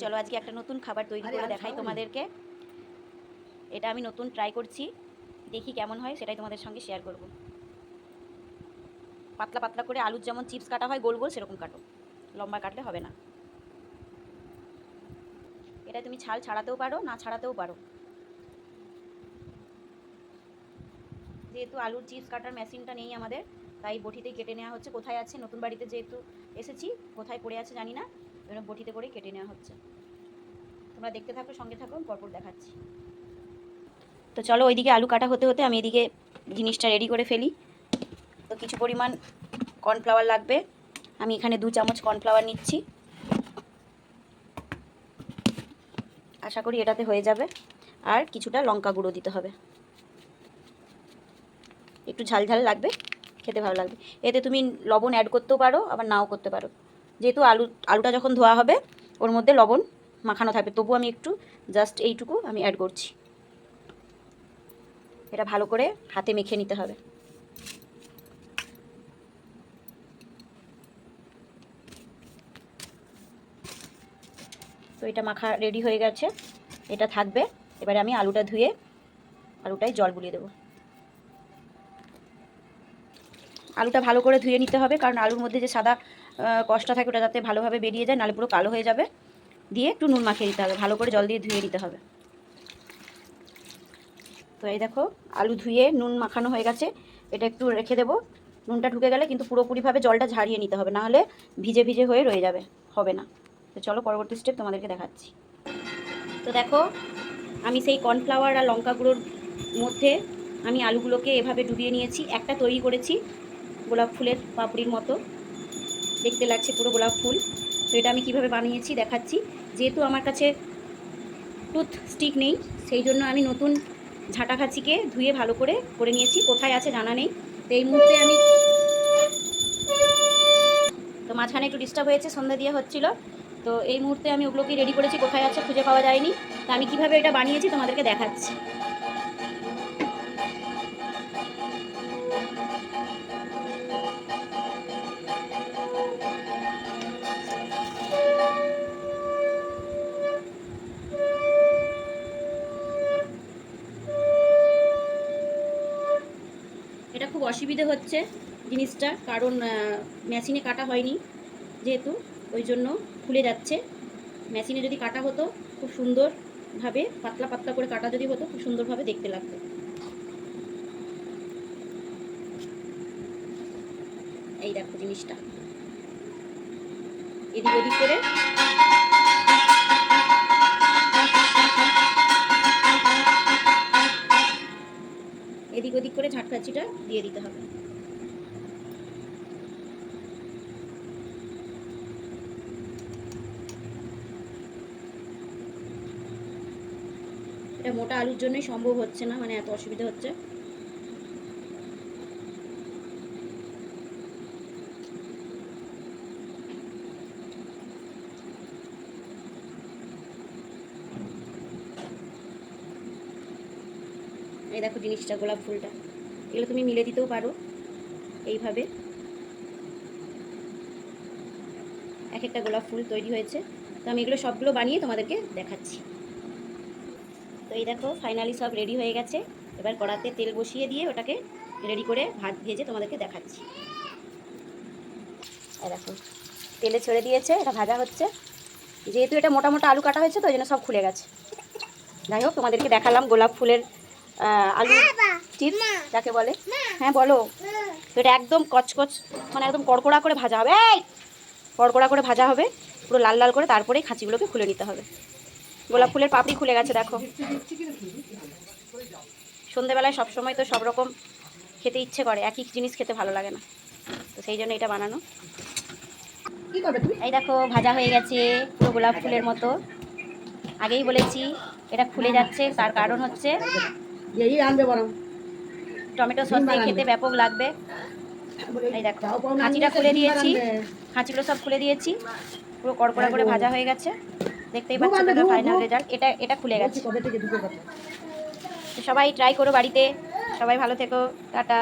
চলো আজকে একটা নতুন খাবার তৈরি করে দেখাই তোমাদেরকে। এটা আমি নতুন ট্রাই করছি, দেখি কেমন হয় সেটাই তোমাদের সঙ্গে শেয়ার করব। পাতলা পাতলা করে আলুর যেমন চিপস কাটা হয় গোল গোল, সেরকম কাটো, লম্বা কাটলে হবে না। এটা তুমি ছাল ছাড়াতেও পারো, না ছাড়াতেও পারো। যেহেতু আলুর চিপস কাটার মেশিনটা নেই আমাদের, তাই বটিতেই কেটে নেওয়া হচ্ছে। কোথায় আছে, নতুন বাড়িতে যেহেতু এসেছি, কোথায় পড়ে আছে জানি না, এবার বটিতে করে কেটে নেওয়া হচ্ছে। তোমরা দেখতে থাকো, সঙ্গে থাকো, পরপর দেখাচ্ছি। তো চলো, ওইদিকে আলু কাটা হতে হতে আমি এদিকে জিনিসটা রেডি করে ফেলি। তো কিছু পরিমাণ কর্নফ্লাওয়ার লাগবে, আমি এখানে 2 চামচ কর্নফ্লাওয়ার নিচ্ছি। আশা করি এটাতে হয়ে যাবে। আর কিছুটা লঙ্কা গুঁড়ো দিতে হবে, একটু ঝাল ঝাল লাগবে, খেতে ভালো লাগবে। এতে তুমি লবণ অ্যাড করতেও পারো, আবার নাও করতে পারো। যেহেতু আলুটা যখন ধোয়া হবে ওর মধ্যে লবণ মাখানো থাকবে, তবু আমি একটু জাস্ট এইটুকু আমি অ্যাড করছি। এটা ভালো করে হাতে মেখে নিতে হবে। তো এটা মাখা রেডি হয়ে গেছে, এটা থাকবে। এবারে আমি আলুটা ধুয়ে আলুটায় জল বুলিয়ে দেবো। আলুটা ভালো করে ধুয়ে নিতে হবে, কারণ আলুর মধ্যে যে সাদা কষটা থাকে ওটা যাতে ভালোভাবে বেরিয়ে যায়, নাহলে পুরো কালো হয়ে যাবে। দিয়ে একটু নুন মাখিয়ে দিতে হবে, ভালো করে জল দিয়ে ধুয়ে নিতে হবে। তো এই দেখো, আলু ধুয়ে নুন মাখানো হয়ে গেছে। এটা একটু রেখে দেবো, নুনটা ঢুকে গেলে কিন্তু পুরোপুরিভাবে জলটা ঝারিয়ে নিতে হবে, নাহলে ভিজে ভিজে হয়ে রয়ে যাবে, হবে না। তো চলো পরবর্তী স্টেপ তোমাদেরকে দেখাচ্ছি। তো দেখো, আমি সেই কর্নফ্লাওয়ার আর লঙ্কা গুঁড়োর মধ্যে আমি আলুগুলোকে এভাবে ডুবিয়ে নিয়েছি। একটা তৈরি করেছি গোলাপ ফুলের পাপড়ির মতো দেখতে লাগছে, পুরো গোলাপ ফুল। তো এটা আমি কিভাবে বানিয়েছি দেখাচ্ছি। যেহেতু আমার কাছে টুথ স্টিক নেই, সেই জন্য আমি নতুন ঝাঁটা খাঁচিকে ধুয়ে ভালো করে নিয়েছি। কোথায় আছে জানা নেই। তো এই মুহূর্তে আমি, তো মাঝখানে একটু ডিস্টার্ব হয়েছে, সন্ধ্যা দিয়ে হচ্ছিল। তো এই মুহূর্তে আমি ওগুলোকে রেডি করেছি, কোথায় আছে খুঁজে পাওয়া যায়নি। তো আমি কিভাবে এটা বানিয়েছি তোমাদেরকে দেখাচ্ছি। এটা খুব অসুবিধে হচ্ছে জিনিসটা, কারণ মেশিনে কাটা হয়নি যেহেতু, ওই জন্য খুলে যাচ্ছে। মেশিনে যদি কাটা হতো খুব সুন্দরভাবে পাতলা পাতলা করে কাটা যদি হতো, খুব সুন্দরভাবে দেখতে লাগতো। এই দেখো জিনিসটা, এদিক ওদিক করে এদিক ওদিক করে ঝাঁটকাচিটা দিয়ে দিতে হবে। এটা মোটা আলুর জন্যই সম্ভব হচ্ছে না, মানে এত অসুবিধা হচ্ছে। এই দেখো জিনিসটা, গোলাপ ফুলটা, এগুলো তুমি মিলে দিতেও পারো এইভাবে। এক একটা গোলাপ ফুল তৈরি হয়েছে। তো আমি এগুলো সবগুলো বানিয়ে তোমাদেরকে দেখাচ্ছি। তো এই দেখো ফাইনালি সব রেডি হয়ে গেছে। এবার কড়াতে তেল বসিয়ে দিয়ে ওটাকে রেডি করে ভেজে তোমাদেরকে দেখাচ্ছি। এই দেখো তেলে ছেড়ে দিয়েছে, এটা ভাজা হচ্ছে। যেহেতু এটা মোটা মোটা আলু কাটা হয়েছে, তো ওই জন্য সব খুলে গেছে। যাই হোক, তোমাদেরকে দেখালাম গোলাপ ফুলের আলু চিপস যাকে বলে। হ্যাঁ বলো। তো এটা একদম কচকচ, মানে একদম কড়কড়া করে ভাজা হবে। এই কড়কড়া করে ভাজা হবে পুরো লাল লাল করে, তারপরেই খাঁচিগুলোকে খুলে নিতে হবে। গোলাপ ফুলের পাপড়ি খুলে গেছে দেখো। সন্ধেবেলায় সবসময় তো সব রকম খেতে ইচ্ছে করে, একই জিনিস খেতে ভালো লাগে না, তো সেই জন্য এটা বানানো। এই দেখো ভাজা হয়ে গেছে পুরো গোলাপ ফুলের মতো। আগেই বলেছি এটা খুলে যাচ্ছে, তার কারণ হচ্ছে টমেটো সস দিয়ে খেতে ব্যাপক লাগবে। এই দেখো খাঁচিটা খুলে দিয়েছি, খাঁচিগুলো সব খুলে দিয়েছি, পুরো কড়কড়া করে ভাজা হয়ে গেছে। দেখতেই পাচ্ছ তোমরা ফাইনাল রেজাল্ট। এটা খুলে গেছে। সবাই ট্রাই করো বাড়িতে। সবাই ভালো থেকো, টাটা।